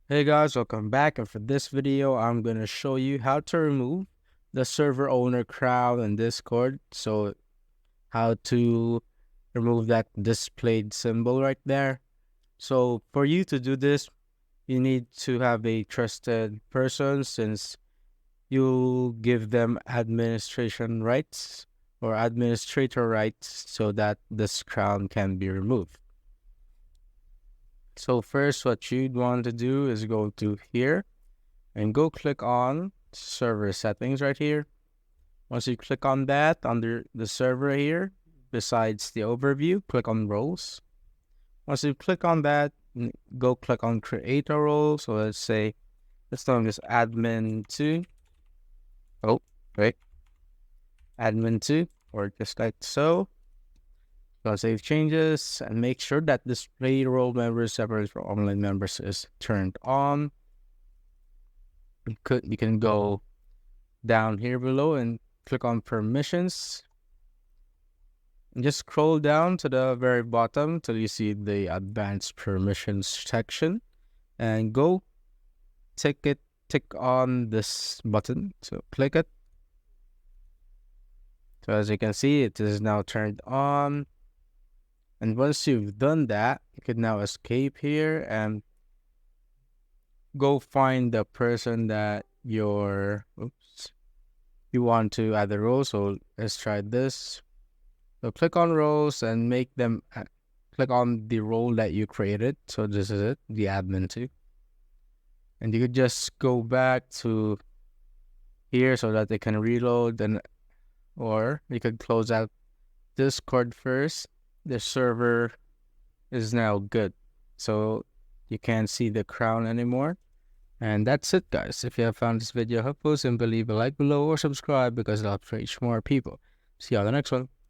Hey guys, welcome back, and for this video I'm going to show you how to remove the server owner crown in Discord. So how to remove that displayed symbol right there. So for you to do this, you need to have a trusted person, since you give them administration rights or administrator rights so that this crown can be removed. So first, what you'd want to do is go to here and go click on server settings right here. Once you click on that, under the server here, besides the overview, click on roles. Once you click on that, go click on create a role. So let's name this admin 2. Oh, wait, admin 2, or just like so. Go save changes and make sure that display role members separate from online members is turned on. You can go down here below and click on permissions. And just scroll down to the very bottom till you see the advanced permissions section, and go tick on this button. So click it. So as you can see, it is now turned on. And once you've done that, you can now escape here and go find the person that you want to add the role. So let's try this. So click on roles and make them click on the role that you created. So this is it, the admin 2. And you could just go back to here so that they can reload, or you could close out Discord first. The server is now good, so you can't see the crown anymore. And that's it, guys. If you have found this video helpful, simply leave a like below or subscribe, because it'll help reach more people. See you on the next one.